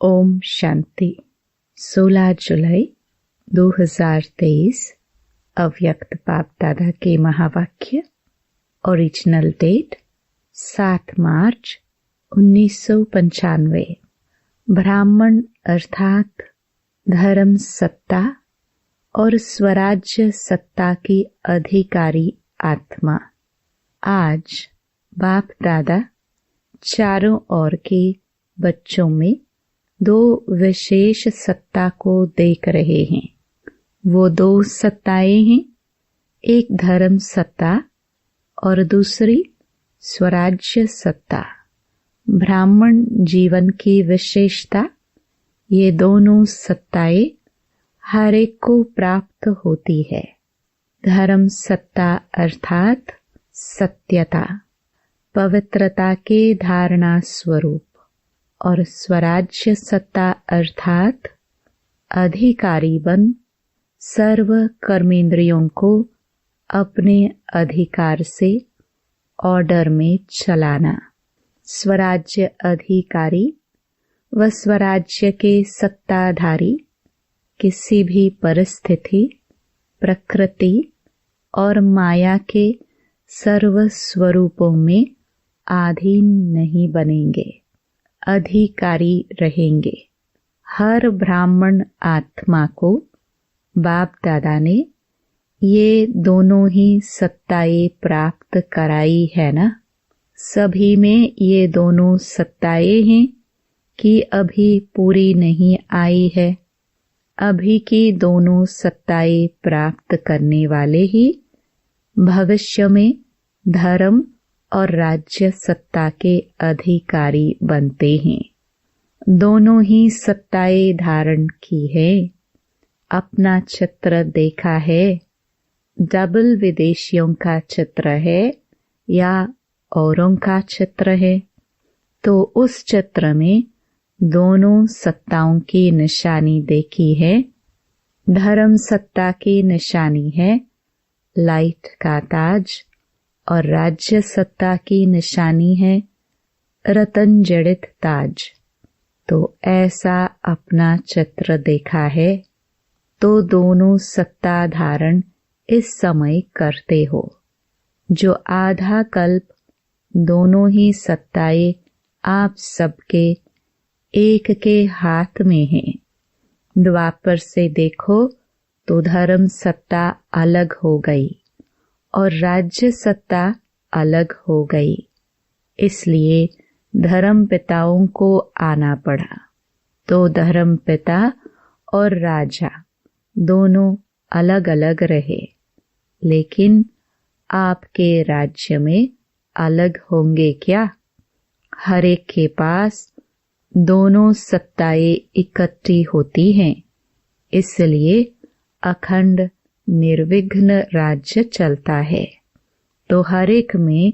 ओम शांति। 16 जुलाई 2023 अव्यक्त बाप दादा के महावाक्य। ओरिजिनल डेट 7 मार्च 1995। ब्राह्मण अर्थात धर्म सत्ता और स्वराज्य सत्ता की अधिकारी आत्मा। आज बाप दादा चारों ओर के बच्चों में दो विशेष सत्ता को देख रहे हैं। वो दो सत्ताएं हैं, एक धर्म सत्ता और दूसरी स्वराज्य सत्ता। ब्राह्मण जीवन की विशेषता, ये दोनों सत्ताएं हर एक को प्राप्त होती है। धर्म सत्ता अर्थात सत्यता, पवित्रता के धारणा स्वरूप, और स्वराज्य सत्ता अर्थात अधिकारी बन सर्व कर्मेंद्रियों को अपने अधिकार से ऑर्डर में चलाना। स्वराज्य अधिकारी व स्वराज्य के सत्ताधारी किसी भी परिस्थिति, प्रकृति और माया के सर्व स्वरूपों में अधीन नहीं बनेंगे, अधिकारी रहेंगे। हर ब्राह्मण आत्मा को बाप दादा ने ये दोनों ही सत्ताएं प्राप्त कराई है ना। सभी में ये दोनों सत्ताएं हैं कि अभी पूरी नहीं आई है। अभी की दोनों सत्ताएं प्राप्त करने वाले ही भविष्य में धर्म और राज्य सत्ता के अधिकारी बनते हैं। दोनों ही सत्ताएं धारण की है। अपना चित्र देखा है, डबल विदेशियों का चित्र है या औरों का चित्र है, तो उस चित्र में दोनों सत्ताओं की निशानी देखी है। धर्म सत्ता की निशानी है लाइट का ताज और राज्य सत्ता की निशानी है रतन जड़ित ताज। तो ऐसा अपना चित्र देखा है तो दोनों सत्ता धारण इस समय करते हो। जो आधा कल्प दोनों ही सत्ताएं आप सबके एक के हाथ में हैं। द्वापर से देखो तो धर्म सत्ता अलग हो गई और राज्य सत्ता अलग हो गई, इसलिए धर्म पिताओं को आना पड़ा। तो धर्म पिता और राजा दोनों अलग अलग रहे, लेकिन आपके राज्य में अलग होंगे क्या? हर एक के पास दोनों सत्ताएं इकट्ठी होती हैं, इसलिए अखंड निर्विघ्न राज्य चलता है। तो हर एक में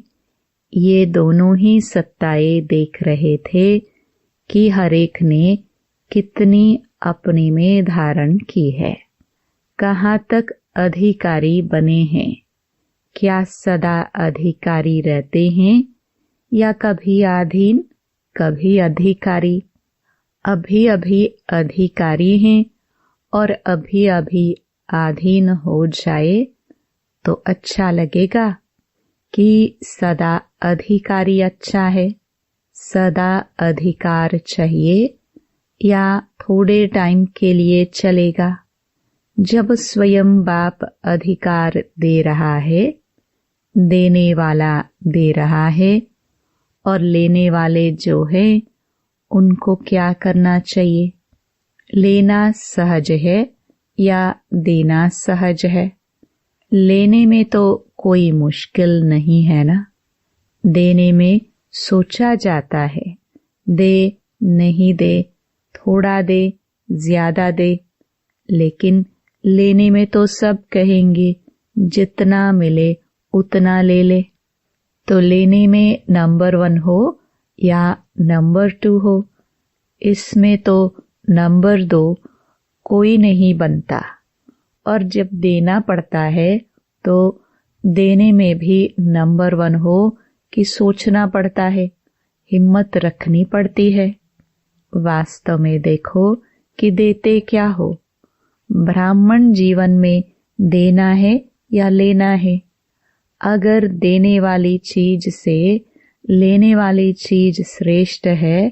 ये दोनों ही सत्ताएं देख रहे थे कि हर एक ने कितनी अपने में धारण की है, कहाँ तक अधिकारी बने हैं, क्या सदा अधिकारी रहते हैं या कभी अधीन कभी अधिकारी। अभी अभी अधिकारी हैं और अभी अभी अधीन हो जाए तो अच्छा लगेगा कि सदा अधिकारी अच्छा है, सदा अधिकार चाहिए या थोड़े टाइम के लिए चलेगा। जब स्वयं बाप अधिकार दे रहा है, देने वाला दे रहा है, और लेने वाले जो हैं उनको क्या करना चाहिए? लेना सहज है या देना सहज है? लेने में तो कोई मुश्किल नहीं है ना। देने में सोचा जाता है, दे नहीं दे, थोड़ा दे ज्यादा दे, लेकिन लेने में तो सब कहेंगे जितना मिले उतना ले ले। तो लेने में नंबर 1 हो या नंबर 2 हो, इसमें तो नंबर 2 कोई नहीं बनता। और जब देना पड़ता है तो देने में भी नंबर 1 हो कि सोचना पड़ता है, हिम्मत रखनी पड़ती है। वास्तव में देखो कि देते क्या हो। ब्राह्मण जीवन में देना है या लेना है। अगर देने वाली चीज से लेने वाली चीज श्रेष्ठ है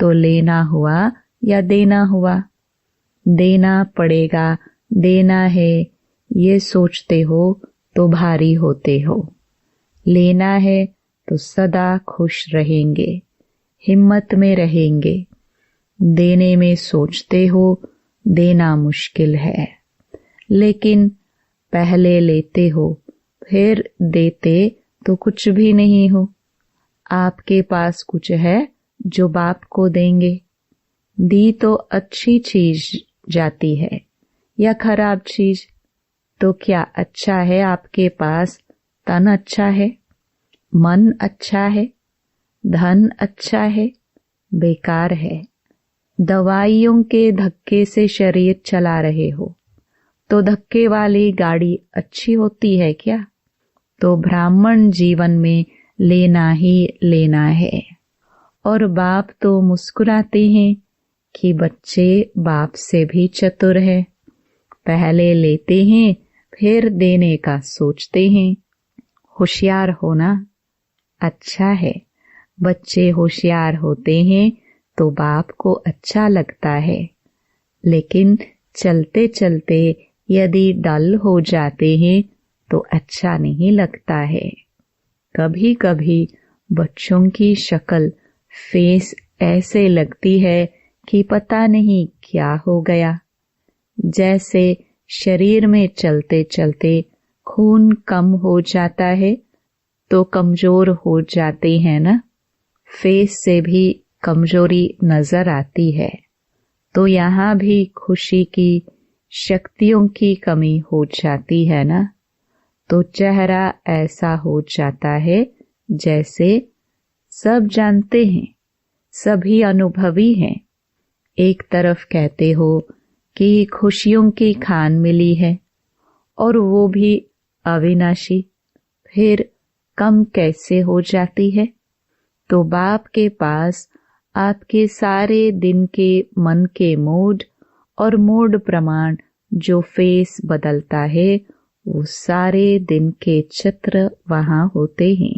तो लेना हुआ या देना हुआ। देना पड़ेगा, देना है, ये सोचते हो तो भारी होते हो। लेना है तो सदा खुश रहेंगे, हिम्मत में रहेंगे। देने में सोचते हो, देना मुश्किल है। लेकिन पहले लेते हो फिर देते तो कुछ भी नहीं हो। आपके पास कुछ है जो बाप को देंगे। दी तो अच्छी चीज जाती है या खराब चीज? तो क्या अच्छा है आपके पास? तन अच्छा है, मन अच्छा है, धन अच्छा है, बेकार है। दवाइयों के धक्के से शरीर चला रहे हो तो धक्के वाली गाड़ी अच्छी होती है क्या? तो ब्राह्मण जीवन में लेना ही लेना है। और बाप तो मुस्कुराते हैं कि बच्चे बाप से भी चतुर है। पहले लेते हैं फिर देने का सोचते हैं। होशियार होना अच्छा है। बच्चे होशियार होते हैं तो बाप को अच्छा लगता है। लेकिन चलते चलते यदि डल हो जाते हैं तो अच्छा नहीं लगता है। कभी कभी बच्चों की शक्ल, फेस ऐसे लगती है कि पता नहीं क्या हो गया। जैसे शरीर में चलते चलते खून कम हो जाता है तो कमजोर हो जाते हैं ना। फेस से भी कमजोरी नजर आती है। तो यहाँ भी खुशी की शक्तियों की कमी हो जाती है ना। तो चेहरा ऐसा हो जाता है जैसे सब जानते हैं, सभी अनुभवी हैं। एक तरफ कहते हो कि खुशियों की खान मिली है और वो भी अविनाशी, फिर कम कैसे हो जाती है? तो बाप के पास आपके सारे दिन के मन के मूड और मूड प्रमाण जो फेस बदलता है वो सारे दिन के चित्र वहां होते हैं।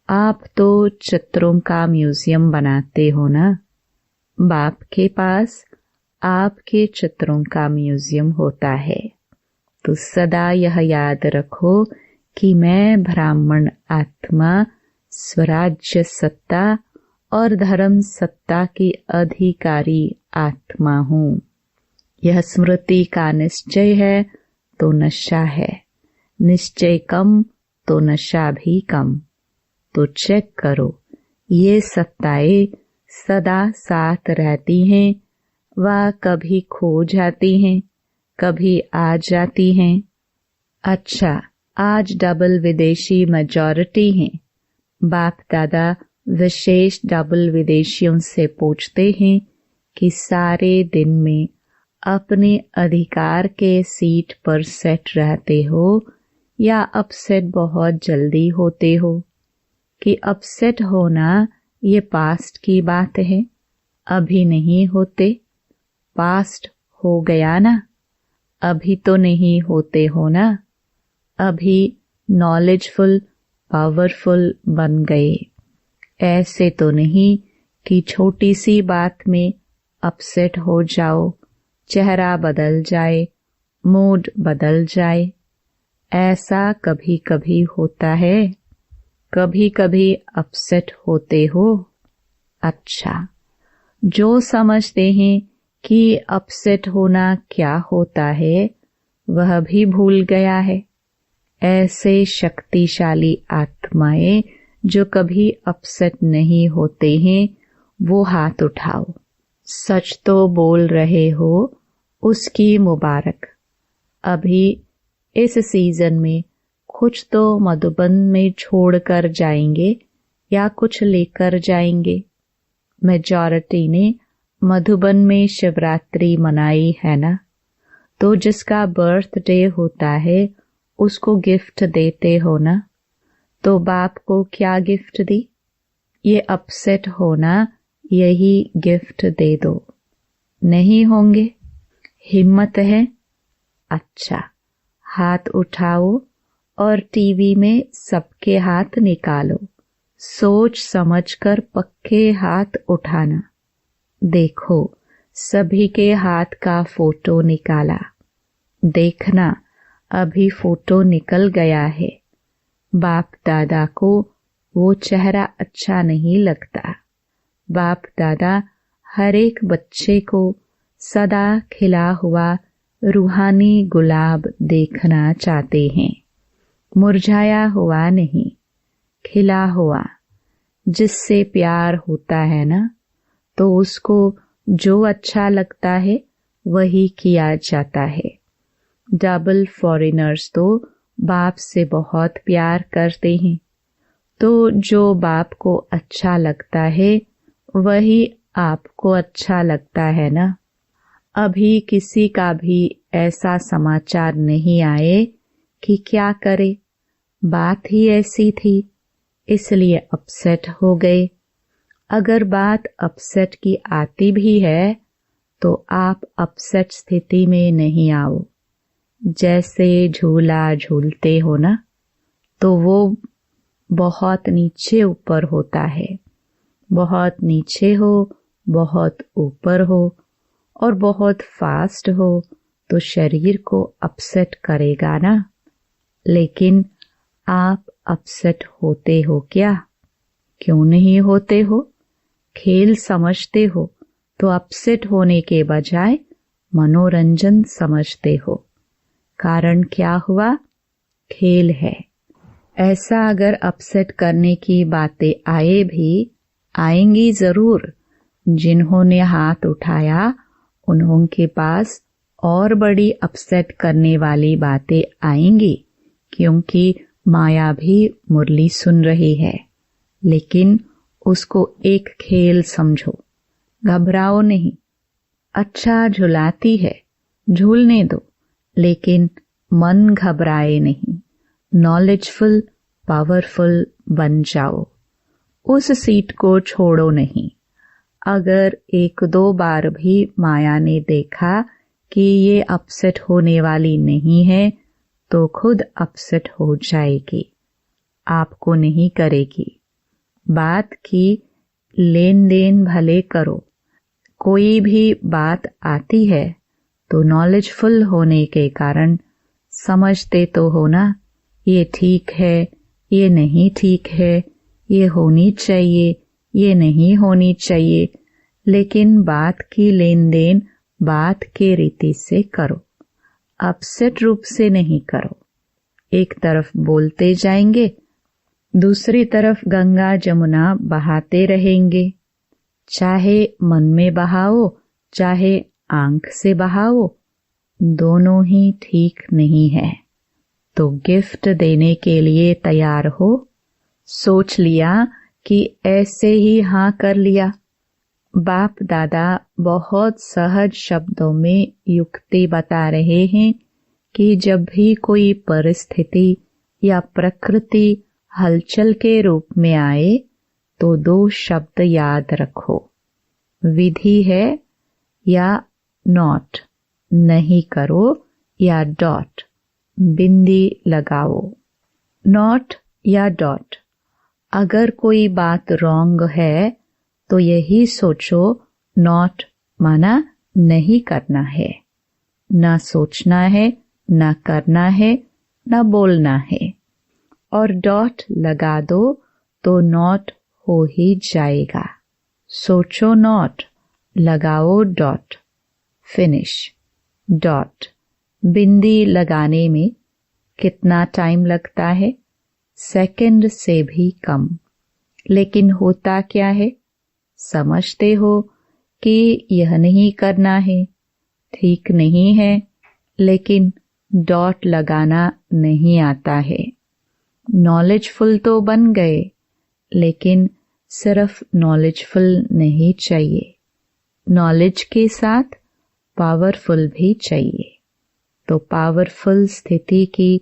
आप तो चित्रों का म्यूजियम बनाते हो ना। बाप के पास आपके चित्रों का म्यूजियम होता है। तो सदा यह याद रखो कि मैं ब्राह्मण आत्मा स्वराज्य सत्ता और धर्म सत्ता की अधिकारी आत्मा हूँ। यह स्मृति का निश्चय है तो नशा है, निश्चय कम तो नशा भी कम। तो चेक करो, ये सत्ताएं सदा साथ रहती हैं व कभी खो जाती हैं, कभी आ जाती हैं। अच्छा, आज डबल विदेशी मेजॉरिटी हैं। बाप दादा विशेष डबल विदेशियों से पूछते हैं कि सारे दिन में अपने अधिकार के सीट पर सेट रहते हो या अपसेट बहुत जल्दी होते हो? कि अपसेट होना ये पास्ट की बात है, अभी नहीं होते। पास्ट हो गया ना, अभी तो नहीं होते हो ना। अभी नॉलेजफुल, पावरफुल बन गए। ऐसे तो नहीं कि छोटी सी बात में अपसेट हो जाओ, चेहरा बदल जाए, मूड बदल जाए। ऐसा कभी कभी होता है। कभी कभी अपसेट होते हो। अच्छा, जो समझते हैं कि अपसेट होना क्या होता है वह भी भूल गया है। ऐसे शक्तिशाली आत्माएं जो कभी अपसेट नहीं होते हैं वो हाथ उठाओ। सच तो बोल रहे हो, उसकी मुबारक। अभी इस सीजन में कुछ तो मधुबन में छोड़कर जाएंगे या कुछ लेकर जाएंगे। मेजॉरिटी ने मधुबन में शिवरात्रि मनाई है ना। तो जिसका बर्थडे होता है उसको गिफ्ट देते हो ना। तो बाप को क्या गिफ्ट दी? ये अपसेट होना यही गिफ्ट दे दो। नहीं होंगे? हिम्मत है? अच्छा, हाथ उठाओ और टीवी में सबके हाथ निकालो। सोच समझकर पक्के हाथ उठाना। देखो, सभी के हाथ का फोटो निकाला। देखना, अभी फोटो निकल गया है। बाप दादा को वो चेहरा अच्छा नहीं लगता। बाप दादा हर एक बच्चे को सदा खिला हुआ रूहानी गुलाब देखना चाहते हैं। मुरझाया हुआ नहीं, खिला हुआ। जिससे प्यार होता है ना, तो उसको जो अच्छा लगता है वही किया जाता है। डबल फॉरेनर्स तो बाप से बहुत प्यार करते हैं, तो जो बाप को अच्छा लगता है वही आपको अच्छा लगता है ना। अभी किसी का भी ऐसा समाचार नहीं आए कि क्या करे, बात ही ऐसी थी इसलिए अपसेट हो गए। अगर बात अपसेट की आती भी है तो आप अपसेट स्थिति में नहीं आओ। जैसे झूला झूलते हो ना, तो वो बहुत नीचे ऊपर होता है। बहुत नीचे हो, बहुत ऊपर हो और बहुत फास्ट हो तो शरीर को अपसेट करेगा ना। लेकिन आप अपसेट होते हो क्या? क्यों नहीं होते हो? खेल समझते हो तो अपसेट होने के बजाय मनोरंजन समझते हो। कारण क्या हुआ? खेल है। ऐसा अगर अपसेट करने की बातें आए भी, आएंगी जरूर। जिन्होंने हाथ उठाया उनके पास और बड़ी अपसेट करने वाली बातें आएंगी, क्योंकि माया भी मुरली सुन रही है। लेकिन उसको एक खेल समझो, घबराओ नहीं। अच्छा झुलाती है, झूलने दो, लेकिन मन घबराए नहीं। नॉलेजफुल, पावरफुल बन जाओ। उस सीट को छोड़ो नहीं। अगर एक दो बार भी माया ने देखा कि ये अपसेट होने वाली नहीं है, तो खुद अपसेट हो जाएगी, आपको नहीं करेगी। बात की लेन देन भले करो। कोई भी बात आती है तो नॉलेजफुल होने के कारण समझते तो हो ना, ये ठीक है, ये नहीं ठीक है, ये होनी चाहिए, ये नहीं होनी चाहिए। लेकिन बात की लेन देन बात के रीति से करो, अपसेट रूप से नहीं करो। एक तरफ बोलते जाएंगे, दूसरी तरफ गंगा जमुना बहाते रहेंगे। चाहे मन में बहाओ, चाहे आंख से बहाओ, दोनों ही ठीक नहीं है। तो गिफ्ट देने के लिए तैयार हो। सोच लिया कि ऐसे ही हाँ कर लिया। बाप दादा बहुत सहज शब्दों में युक्ति बता रहे हैं कि जब भी कोई परिस्थिति या प्रकृति हलचल के रूप में आए तो दो शब्द याद रखो। विधि है या नॉट, नहीं करो या डॉट, बिंदी लगाओ। नॉट या डॉट। अगर कोई बात रॉन्ग है तो यही सोचो, नॉट माना नहीं करना है। ना सोचना है, ना करना है, ना बोलना है। और डॉट लगा दो तो नॉट हो ही जाएगा। सोचो नॉट, लगाओ डॉट, फिनिश। डॉट। बिंदी लगाने में कितना टाइम लगता है? सेकंड से भी कम। लेकिन होता क्या है? समझते हो कि यह नहीं करना है, ठीक नहीं है, लेकिन डॉट लगाना नहीं आता है। नॉलेजफुल तो बन गए, लेकिन सिर्फ नॉलेजफुल नहीं चाहिए, नॉलेज के साथ पावरफुल भी चाहिए। तो पावरफुल स्थिति की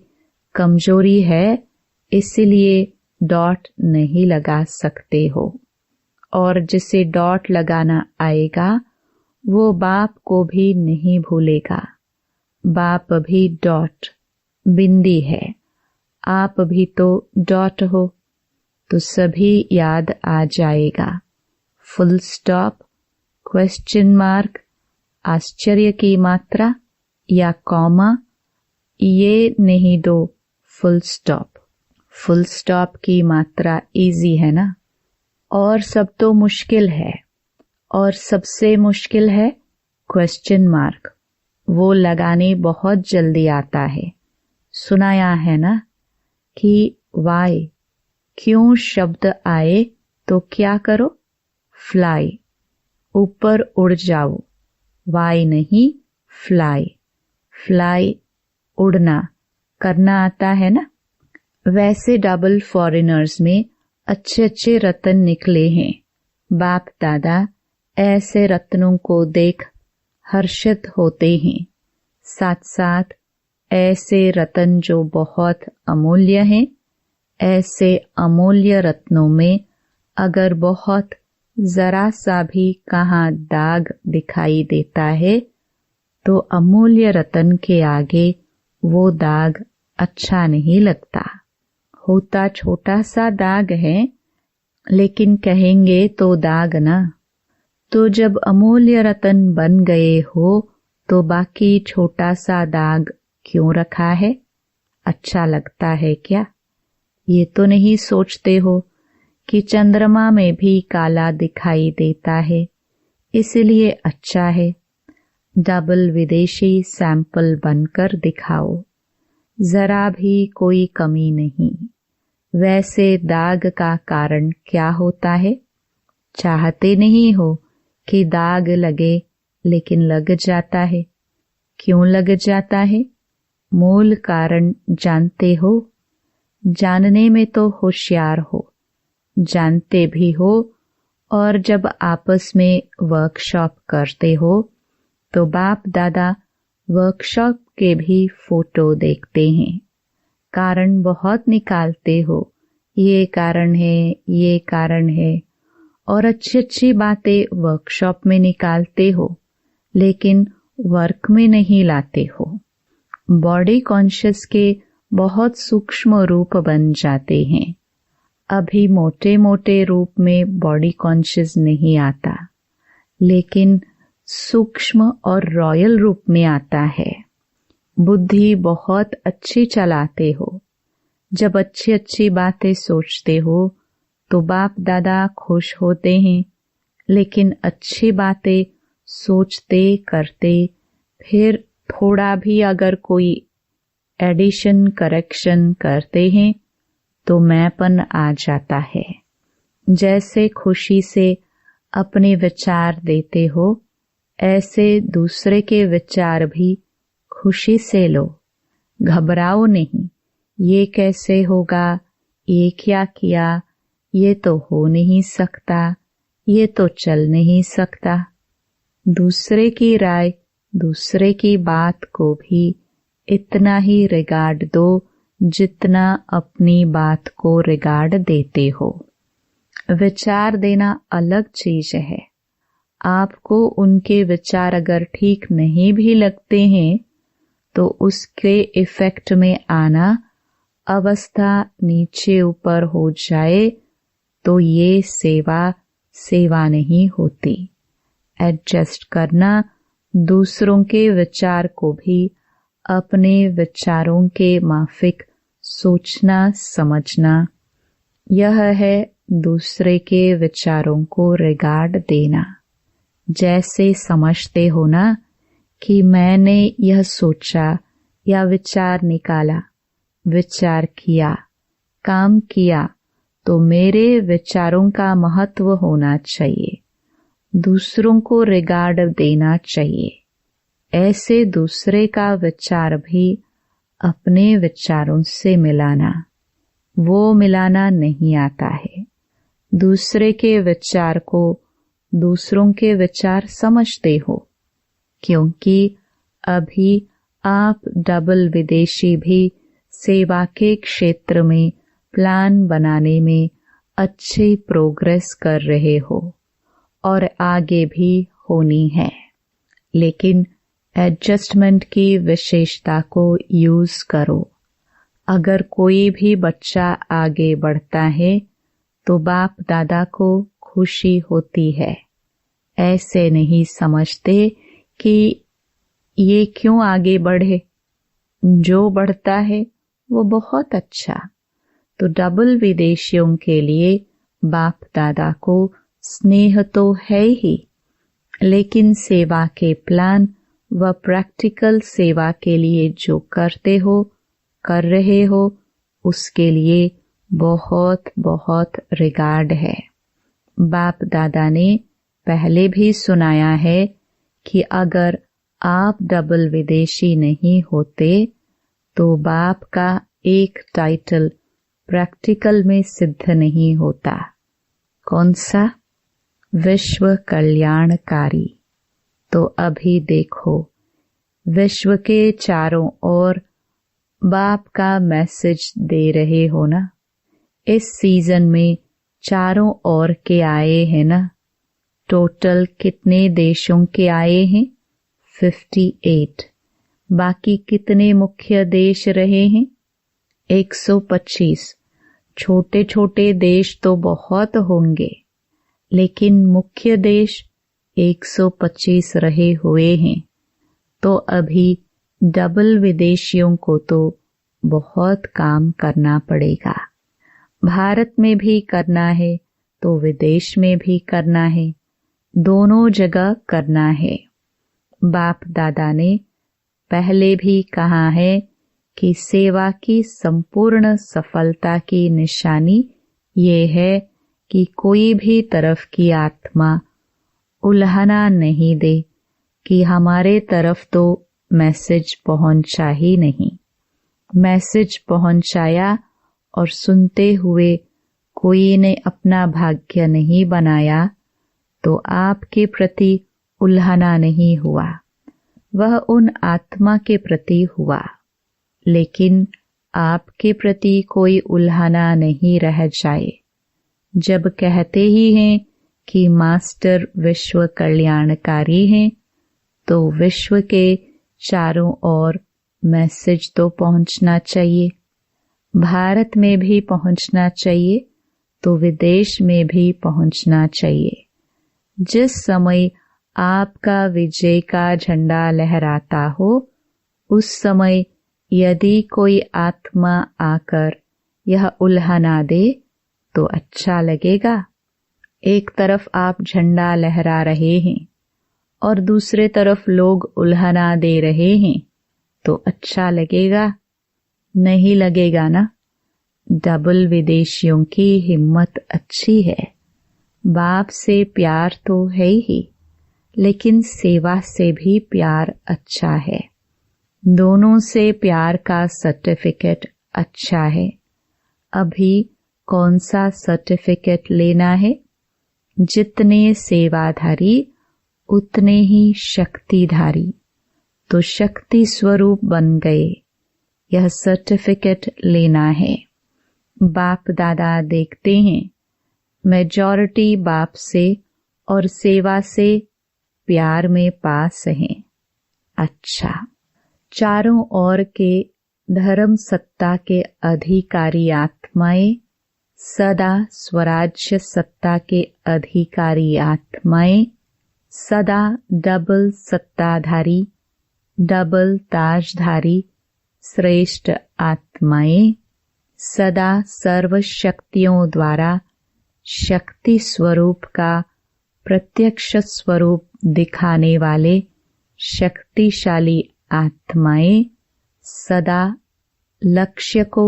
कमजोरी है, इसलिए डॉट नहीं लगा सकते हो। और जिसे डॉट लगाना आएगा वो बाप को भी नहीं भूलेगा। बाप भी डॉट बिंदी है, आप भी तो डॉट हो, तो सभी याद आ जाएगा। फुल स्टॉप, क्वेश्चन मार्क, आश्चर्य की मात्रा या कॉमा, ये नहीं दो फुल स्टॉप। फुल स्टॉप की मात्रा इजी है ना, और सब तो मुश्किल है, और सबसे मुश्किल है क्वेश्चन मार्क। वो लगाने बहुत जल्दी आता है। सुनाया है ना कि वाई, क्यों शब्द आए तो क्या करो, फ्लाई, ऊपर उड़ जाओ। वाई नहीं, फ्लाई, फ्लाई उड़ना, करना आता है ना। वैसे डबल फॉरेनर्स में अच्छे अच्छे रत्न निकले हैं। बाप दादा ऐसे रत्नों को देख हर्षित होते हैं। साथ साथ ऐसे रत्न जो बहुत अमूल्य हैं, ऐसे अमूल्य रत्नों में अगर बहुत जरा सा भी कहाँ दाग दिखाई देता है तो अमूल्य रत्न के आगे वो दाग अच्छा नहीं लगता। होता छोटा सा दाग है, लेकिन कहेंगे तो दाग ना। तो जब अमूल्य रत्न बन गए हो तो बाकी छोटा सा दाग क्यों रखा है? अच्छा लगता है क्या? ये तो नहीं सोचते हो कि चंद्रमा में भी काला दिखाई देता है, इसलिए अच्छा है। डबल विदेशी सैंपल बनकर दिखाओ, जरा भी कोई कमी नहीं। वैसे दाग का कारण क्या होता है? चाहते नहीं हो कि दाग लगे, लेकिन लग जाता है। क्यों लग जाता है? मूल कारण जानते हो? जानने में तो होशियार हो, जानते भी हो, और जब आपस में वर्कशॉप करते हो तो बाप दादा वर्कशॉप के भी फोटो देखते हैं। कारण बहुत निकालते हो, ये कारण है, ये कारण है, और अच्छी अच्छी बातें वर्कशॉप में निकालते हो, लेकिन वर्क में नहीं लाते हो। बॉडी कॉन्शियस के बहुत सूक्ष्म रूप बन जाते हैं। अभी मोटे मोटे रूप में बॉडी कॉन्शियस नहीं आता, लेकिन सूक्ष्म और रॉयल रूप में आता है। बुद्धि बहुत अच्छी चलाते हो। जब अच्छी अच्छी बातें सोचते हो तो बाप दादा खुश होते हैं, लेकिन अच्छी बातें सोचते करते फिर थोड़ा भी अगर कोई एडिशन करेक्शन करते हैं तो मैंपन आ जाता है। जैसे खुशी से अपने विचार देते हो, ऐसे दूसरे के विचार भी खुशी से लो। घबराओ नहीं, ये कैसे होगा, ये क्या किया, ये तो हो नहीं सकता, ये तो चल नहीं सकता। दूसरे की राय, दूसरे की बात को भी इतना ही रिगार्ड दो जितना अपनी बात को रिगार्ड देते हो। विचार देना अलग चीज है। आपको उनके विचार अगर ठीक नहीं भी लगते हैं तो उसके इफेक्ट में आना, अवस्था नीचे ऊपर हो जाए तो ये सेवा नहीं होती। एडजस्ट करना, दूसरों के विचार को भी अपने विचारों के माफिक सोचना समझना, यह है दूसरे के विचारों को रिगार्ड देना। जैसे समझते हो ना कि मैंने यह सोचा या विचार निकाला, विचार किया, काम किया, तो मेरे विचारों का महत्व होना चाहिए, दूसरों को रिगार्ड देना चाहिए। ऐसे दूसरे का विचार भी अपने विचारों से मिलाना, वो मिलाना नहीं आता है। दूसरे के विचार को दूसरों के विचार समझते हो, क्योंकि अभी आप डबल विदेशी भी सेवा के क्षेत्र में प्लान बनाने में अच्छी प्रोग्रेस कर रहे हो और आगे भी होनी है, लेकिन एडजस्टमेंट की विशेषता को यूज करो। अगर कोई भी बच्चा आगे बढ़ता है तो बाप दादा को खुशी होती है। ऐसे नहीं समझते कि ये क्यों आगे बढ़े, जो बढ़ता है वो बहुत अच्छा। तो डबल विदेशियों के लिए बाप दादा को स्नेह तो है ही, लेकिन सेवा के प्लान व प्रैक्टिकल सेवा के लिए जो करते हो, कर रहे हो, उसके लिए बहुत बहुत रिगार्ड है। बाप दादा ने पहले भी सुनाया है कि अगर आप डबल विदेशी नहीं होते तो बाप का एक टाइटल प्रैक्टिकल में सिद्ध नहीं होता। कौन सा? विश्व कल्याणकारी। तो अभी देखो, विश्व के चारों ओर बाप का मैसेज दे रहे हो ना। इस सीजन में चारों ओर के आए हैं ना। टोटल कितने देशों के आए हैं? 58। बाकी कितने मुख्य देश रहे हैं? 125। छोटे छोटे देश तो बहुत होंगे, लेकिन मुख्य देश 125 रहे हुए हैं। तो अभी डबल विदेशियों को तो बहुत काम करना पड़ेगा। भारत में भी करना है तो विदेश में भी करना है, दोनों जगह करना है। बाप दादा ने पहले भी कहा है कि सेवा की संपूर्ण सफलता की निशानी ये है कि कोई भी तरफ की आत्मा उल्हना नहीं दे कि हमारे तरफ तो मैसेज पहुंचा ही नहीं। मैसेज पहुंचाया और सुनते हुए कोई ने अपना भाग्य नहीं बनाया तो आपके प्रति उल्हना नहीं हुआ, वह उन आत्मा के प्रति हुआ। लेकिन आपके प्रति कोई उल्हना नहीं रह जाए। जब कहते ही हैं कि मास्टर विश्व कल्याणकारी हैं, तो विश्व के चारों ओर मैसेज तो पहुंचना चाहिए। भारत में भी पहुंचना चाहिए तो विदेश में भी पहुंचना चाहिए। जिस समय आपका विजय का झंडा लहराता हो, उस समय यदि कोई आत्मा आकर यह उल्हना दे तो अच्छा लगेगा। एक तरफ आप झंडा लहरा रहे हैं और दूसरे तरफ लोग उल्हना दे रहे हैं, तो अच्छा लगेगा? नहीं लगेगा ना। डबल विदेशियों की हिम्मत अच्छी है। बाप से प्यार तो है ही, लेकिन सेवा से भी प्यार अच्छा है। दोनों से प्यार का सर्टिफिकेट अच्छा है। अभी कौन सा सर्टिफिकेट लेना है? जितने सेवाधारी उतने ही शक्तिधारी, तो शक्ति स्वरूप बन गए। यह सर्टिफिकेट लेना है। बाप दादा देखते हैं मेजॉरिटी बाप से और सेवा से प्यार में पास हैं। अच्छा, चारों ओर के धर्म सत्ता के अधिकारी आत्माएं, सदा स्वराज्य सत्ता के अधिकारी आत्माएं, सदा डबल सत्ताधारी, डबल ताजधारी श्रेष्ठ आत्माएं, सदा सर्व शक्तियों द्वारा शक्ति स्वरूप का प्रत्यक्ष स्वरूप दिखाने वाले शक्तिशाली आत्माएं, सदा लक्ष्य को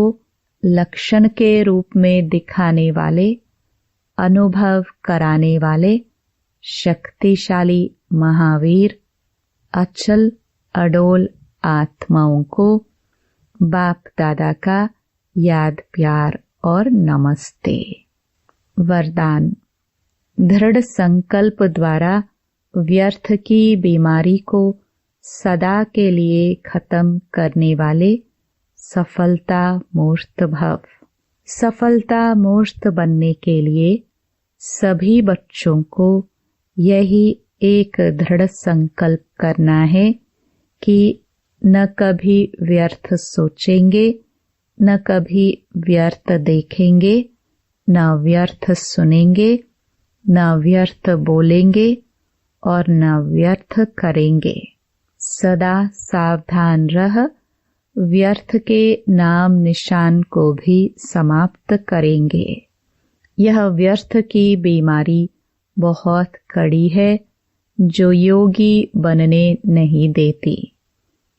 लक्षण के रूप में दिखाने वाले, अनुभव कराने वाले शक्तिशाली महावीर, अचल अडोल आत्माओं को बाप दादा का याद प्यार और नमस्ते। वरदान। दृढ़ संकल्प द्वारा व्यर्थ की बीमारी को सदा के लिए खत्म करने वाले सफलता मूर्त भव। सफलता मूर्त बनने के लिए सभी बच्चों को यही एक दृढ़ संकल्प करना है कि न कभी व्यर्थ सोचेंगे, न कभी व्यर्थ देखेंगे, न व्यर्थ सुनेंगे, न व्यर्थ बोलेंगे और न व्यर्थ करेंगे। सदा सावधान रह व्यर्थ के नाम निशान को भी समाप्त करेंगे। यह व्यर्थ की बीमारी बहुत कड़ी है जो योगी बनने नहीं देती,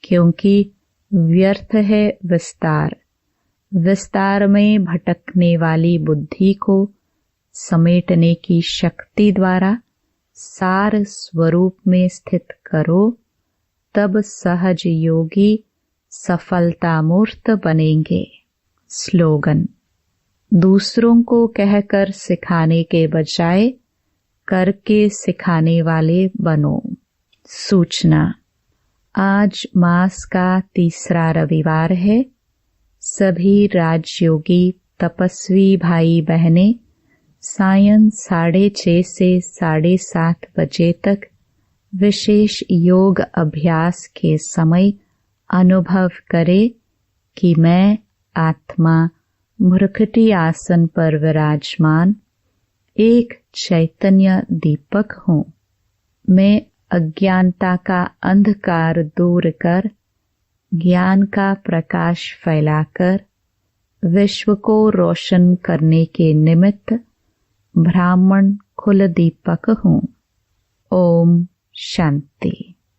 क्योंकि व्यर्थ है विस्तार। विस्तार में भटकने वाली बुद्धि को समेटने की शक्ति द्वारा सार स्वरूप में स्थित करो, तब सहज योगी सफलता मूर्त बनेंगे। स्लोगन: दूसरों को कहकर सिखाने के बजाय करके सिखाने वाले बनो। सूचना: आज मास का तीसरा रविवार है। सभी राजयोगी तपस्वी भाई बहनें सायं 6:30 से 7:30 बजे तक विशेष योग अभ्यास के समय अनुभव करें कि मैं आत्मा मुर्खटी आसन पर विराजमान एक चैतन्य दीपक हूँ। मैं अज्ञानता का अंधकार दूर कर ज्ञान का प्रकाश फैलाकर विश्व को रोशन करने के निमित्त ब्राह्मण कुल दीपक हूँ। ओम शांति।